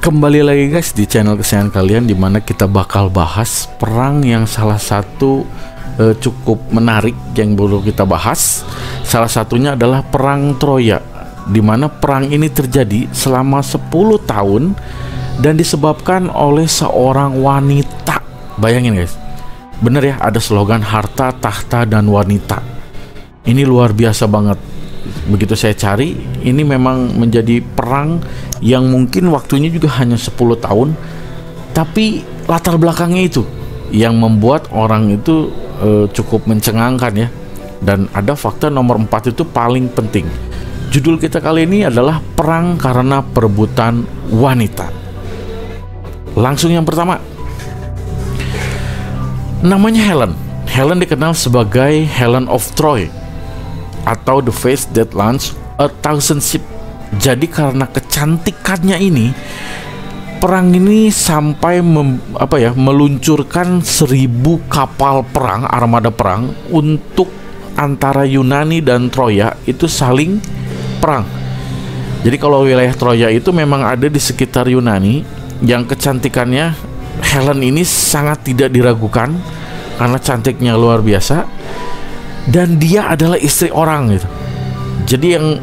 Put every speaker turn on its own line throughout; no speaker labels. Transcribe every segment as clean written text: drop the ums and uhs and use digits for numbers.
Kembali lagi guys di channel kesayangan kalian, dimana kita bakal bahas perang yang salah satu cukup menarik yang perlu kita bahas. Salah satunya adalah perang Troya, dimana perang ini terjadi selama 10 tahun dan disebabkan oleh seorang wanita. Bayangin guys, bener ya, ada slogan harta, tahta, dan wanita. Ini luar biasa banget. Begitu saya cari, ini memang menjadi perang yang mungkin waktunya juga hanya 10 tahun, tapi latar belakangnya itu yang membuat orang itu cukup mencengangkan ya. Dan ada fakta nomor 4 itu paling penting. Judul kita kali ini adalah perang karena perebutan wanita. Langsung yang pertama, namanya Helen. Helen dikenal sebagai Helen of Troy atau the face that launched a thousand ships. Jadi karena kecantikannya ini, perang ini sampai meluncurkan 1000 kapal perang, armada perang untuk antara Yunani dan Troya itu saling perang. Jadi kalau wilayah Troya itu memang ada di sekitar Yunani, yang kecantikannya Helen ini sangat tidak diragukan karena cantiknya luar biasa, dan dia adalah istri orang gitu. Jadi yang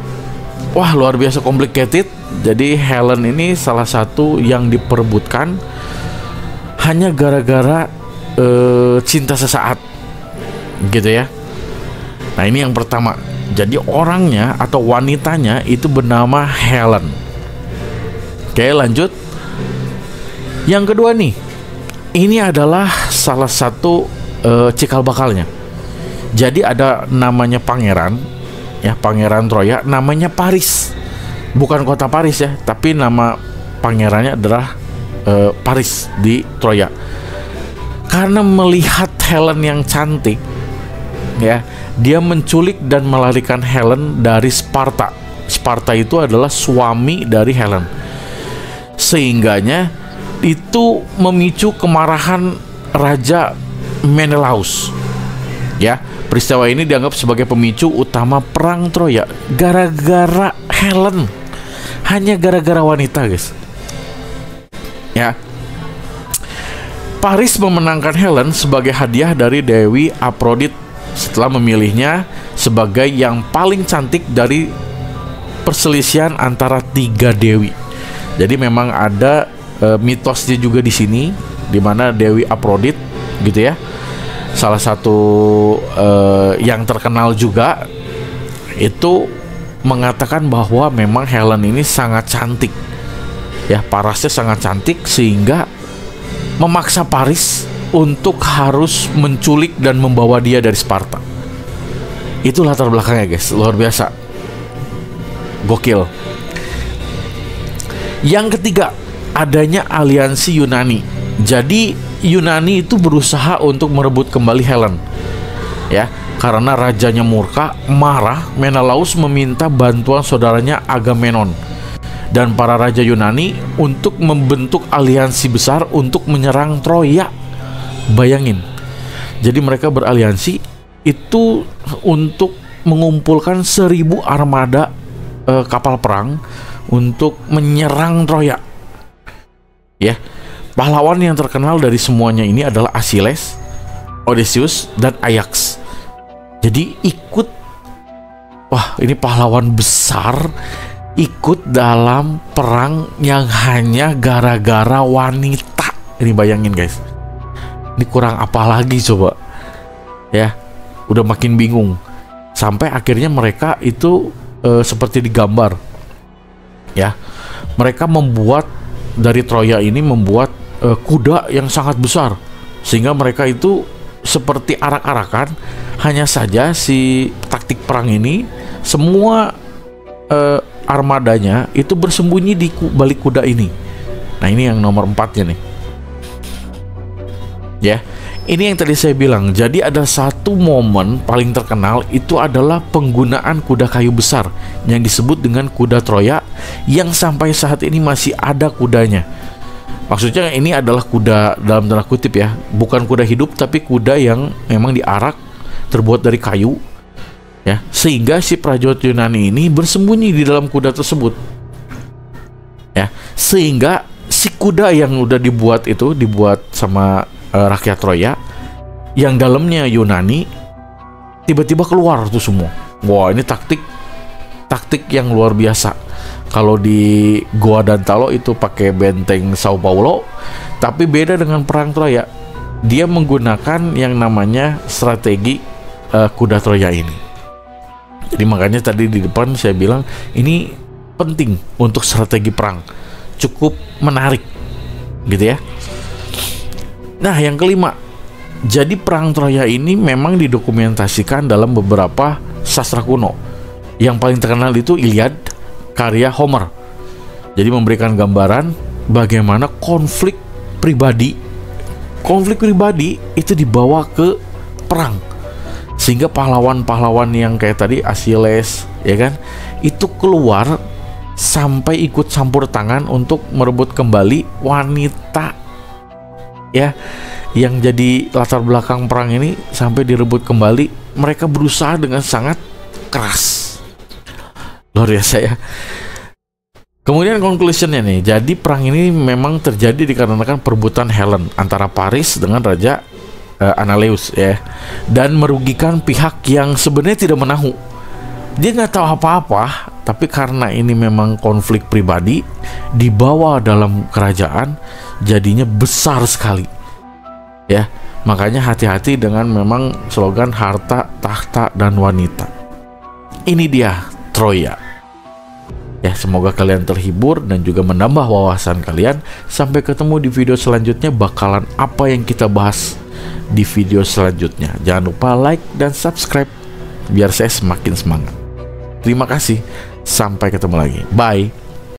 luar biasa complicated. Jadi Helen ini salah satu yang diperebutkan hanya gara-gara cinta sesaat gitu ya. Nah ini yang pertama. Jadi orangnya atau wanitanya itu bernama Helen. Oke, lanjut. Yang kedua nih, ini adalah salah satu cikal bakalnya. Jadi ada namanya pangeran ya, pangeran Troya, namanya Paris. Bukan kota Paris ya, tapi nama pangerannya adalah Paris di Troya. Karena melihat Helen yang cantik ya, dia menculik dan melarikan Helen dari Sparta. Sparta itu adalah suami dari Helen. Sehingganya itu memicu kemarahan Raja Menelaus. Ya, peristiwa ini dianggap sebagai pemicu utama perang Troya gara-gara Helen. Hanya gara-gara wanita, guys. Ya. Paris memenangkan Helen sebagai hadiah dari Dewi Aphrodite setelah memilihnya sebagai yang paling cantik dari perselisihan antara 3 dewi. Jadi memang ada mitosnya juga di sini, di mana Dewi Aphrodite gitu ya. Salah satu yang terkenal juga itu mengatakan bahwa memang Helen ini sangat cantik ya, parasnya sangat cantik, sehingga memaksa Paris untuk harus menculik dan membawa dia dari Sparta. Itu latar belakangnya guys, luar biasa, gokil. Yang ketiga, adanya aliansi Yunani. Jadi Yunani itu berusaha untuk merebut kembali Helen ya, karena rajanya murka, marah. Menelaus meminta bantuan saudaranya Agamemnon dan para raja Yunani untuk membentuk aliansi besar untuk menyerang Troya. Bayangin, jadi mereka beraliansi itu untuk mengumpulkan 1000 armada kapal perang untuk menyerang Troya ya. Pahlawan yang terkenal dari semuanya ini adalah Achilles, Odysseus, dan Ajax. Jadi ikut, ini pahlawan besar ikut dalam perang yang hanya gara-gara wanita. Ini bayangin guys, ini kurang apa lagi coba ya. Udah makin bingung, sampai akhirnya mereka itu seperti digambar ya. Mereka membuat dari Troya ini membuat kuda yang sangat besar, sehingga mereka itu seperti arak-arakan. Hanya saja si taktik perang ini, semua armadanya itu bersembunyi di balik kuda ini. Nah ini yang nomor 4-nya nih ya. Ini yang tadi saya bilang. Jadi ada satu momen paling terkenal, itu adalah penggunaan kuda kayu besar yang disebut dengan kuda Troya, yang sampai saat ini masih ada kudanya. Maksudnya ini adalah kuda dalam tanda kutip ya, bukan kuda hidup, tapi kuda yang memang diarak, terbuat dari kayu ya, sehingga si prajurit Yunani ini bersembunyi di dalam kuda tersebut ya, sehingga si kuda yang udah dibuat sama rakyat Troya, yang dalamnya Yunani, tiba-tiba keluar tuh semua. Wah, ini taktik yang luar biasa. Kalau di Goa Dantalo itu pakai benteng Sao Paulo, tapi beda dengan perang Troya. Dia menggunakan yang namanya strategi kuda Troya ini. Jadi makanya tadi di depan saya bilang ini penting untuk strategi perang, cukup menarik gitu ya. Nah, yang kelima, jadi perang Troya ini memang didokumentasikan dalam beberapa sastra kuno. Yang paling terkenal itu Iliad, karya Homer. Jadi memberikan gambaran bagaimana konflik pribadi itu dibawa ke perang, sehingga pahlawan-pahlawan yang kayak tadi Achilles, ya kan, itu keluar sampai ikut campur tangan untuk merebut kembali wanita, ya, yang jadi latar belakang perang ini sampai direbut kembali. Mereka berusaha dengan sangat keras, luar biasa ya. Kemudian conclusionnya nih, jadi perang ini memang terjadi dikarenakan perebutan Helen antara Paris dengan Raja Analeus, ya, dan merugikan pihak yang sebenarnya tidak menahu. Dia nggak tahu apa-apa, tapi karena ini memang konflik pribadi dibawa dalam kerajaan, jadinya besar sekali, ya. Makanya hati-hati dengan memang slogan harta, tahta, dan wanita. Ini dia Troya. Ya, semoga kalian terhibur dan juga menambah wawasan kalian. Sampai ketemu di video selanjutnya. Bakalan apa yang kita bahas di video selanjutnya. Jangan lupa like dan subscribe biar saya semakin semangat. Terima kasih. Sampai ketemu lagi. Bye.